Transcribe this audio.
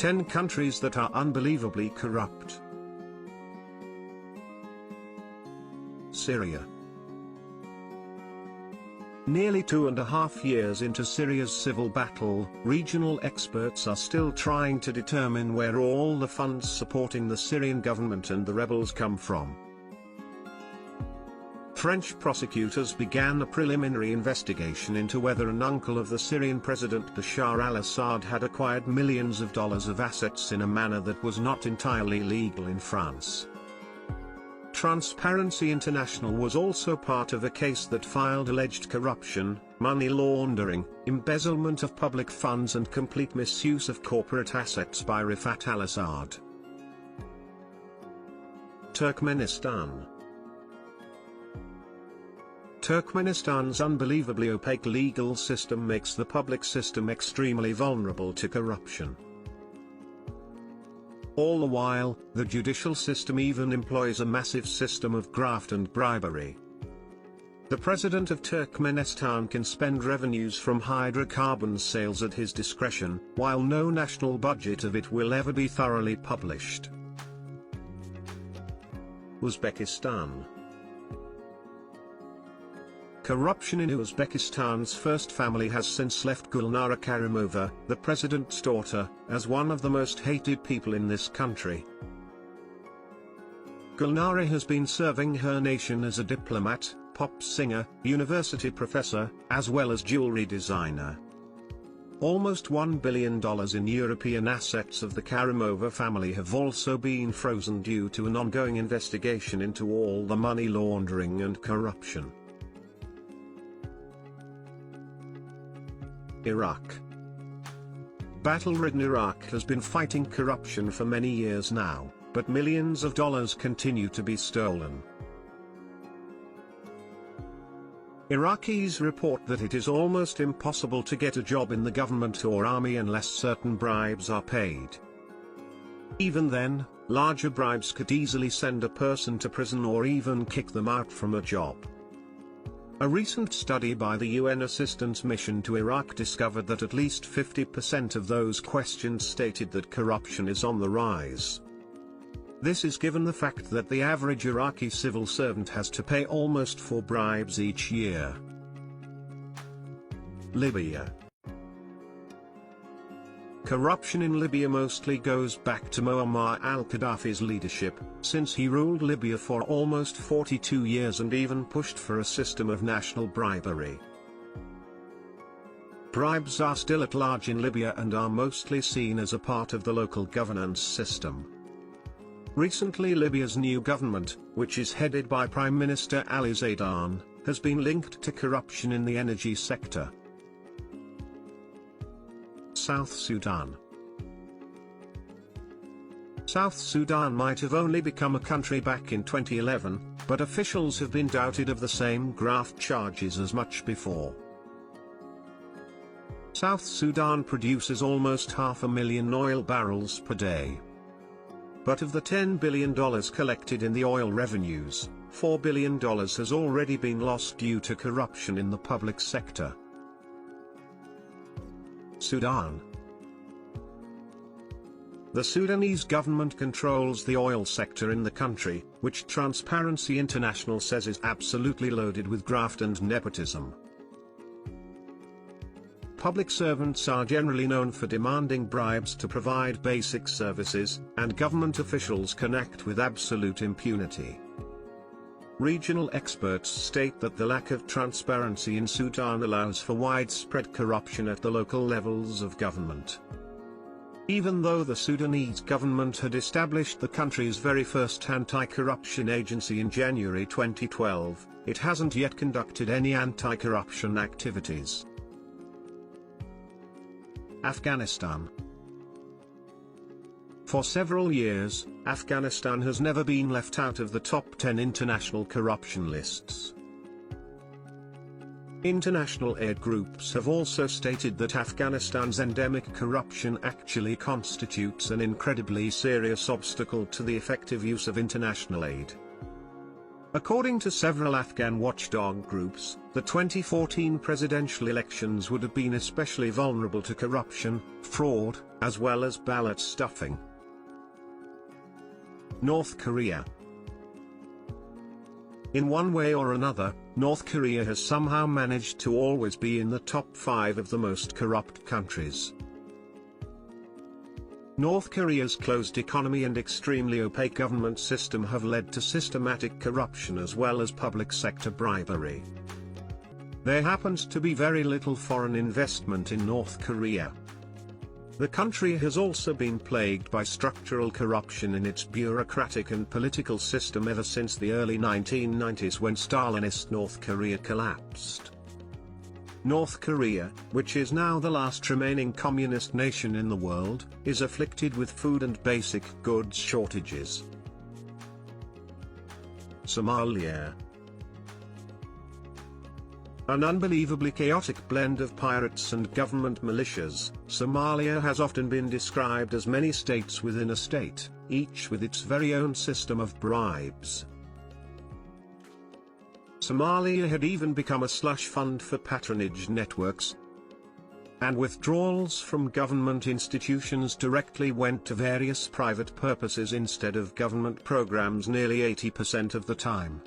10 countries that are unbelievably corrupt. Syria. Nearly 2.5 years into Syria's civil battle, regional experts are still trying to determine where all the funds supporting the Syrian government and the rebels come from. French prosecutors began a preliminary investigation into whether an uncle of the Syrian President Bashar al-Assad had acquired millions of dollars of assets in a manner that was not entirely legal in France. Transparency International was also part of a case that filed alleged corruption, money laundering, embezzlement of public funds and complete misuse of corporate assets by Rafat al-Assad. Turkmenistan. Turkmenistan's unbelievably opaque legal system makes the public system extremely vulnerable to corruption. All the while, the judicial system even employs a massive system of graft and bribery. The president of Turkmenistan can spend revenues from hydrocarbon sales at his discretion, while no national budget of it will ever be thoroughly published. Uzbekistan. Corruption in Uzbekistan's first family has since left Gulnara Karimova, the president's daughter, as one of the most hated people in this country. Gulnara has been serving her nation as a diplomat, pop singer, university professor, as well as jewelry designer. Almost $1 billion in European assets of the Karimova family have also been frozen due to an ongoing investigation into all the money laundering and corruption. Iraq. Battle-ridden Iraq has been fighting corruption for many years now, but millions of dollars continue to be stolen. Iraqis report that it is almost impossible to get a job in the government or army unless certain bribes are paid. Even then, larger bribes could easily send a person to prison or even kick them out from a job. A recent study by the UN Assistance Mission to Iraq discovered that at least 50% of those questioned stated that corruption is on the rise. This is given the fact that the average Iraqi civil servant has to pay almost 4 bribes each year. Libya. Corruption in Libya mostly goes back to Muammar al-Gaddafi's leadership, since he ruled Libya for almost 42 years and even pushed for a system of national bribery. Bribes are still at large in Libya and are mostly seen as a part of the local governance system. Recently, Libya's new government, which is headed by Prime Minister Ali Zaidan, has been linked to corruption in the energy sector. South Sudan. South Sudan might have only become a country back in 2011, but officials have been doubted of the same graft charges as much before. South Sudan produces almost 500,000 oil barrels per day. But of the $10 billion collected in the oil revenues, $4 billion has already been lost due to corruption in the public sector. Sudan. The Sudanese government controls the oil sector in the country, which Transparency International says is absolutely loaded with graft and nepotism. Public servants are generally known for demanding bribes to provide basic services, and government officials can act with absolute impunity. Regional experts state that the lack of transparency in Sudan allows for widespread corruption at the local levels of government. Even though the Sudanese government had established the country's very first anti-corruption agency in January 2012, it hasn't yet conducted any anti-corruption activities. Afghanistan. For several years, Afghanistan has never been left out of the top 10 international corruption lists. International aid groups have also stated that Afghanistan's endemic corruption actually constitutes an incredibly serious obstacle to the effective use of international aid. According to several Afghan watchdog groups, the 2014 presidential elections would have been especially vulnerable to corruption, fraud, as well as ballot stuffing. North Korea. In one way or another, North Korea has somehow managed to always be in the top 5 of the most corrupt countries. North Korea's closed economy and extremely opaque government system have led to systematic corruption as well as public sector bribery. There happens to be very little foreign investment in North Korea. The country has also been plagued by structural corruption in its bureaucratic and political system ever since the early 1990s when Stalinist North Korea collapsed. North Korea, which is now the last remaining communist nation in the world, is afflicted with food and basic goods shortages. Somalia. An unbelievably chaotic blend of pirates and government militias, Somalia has often been described as many states within a state, each with its very own system of bribes. Somalia had even become a slush fund for patronage networks, and withdrawals from government institutions directly went to various private purposes instead of government programs nearly 80% of the time.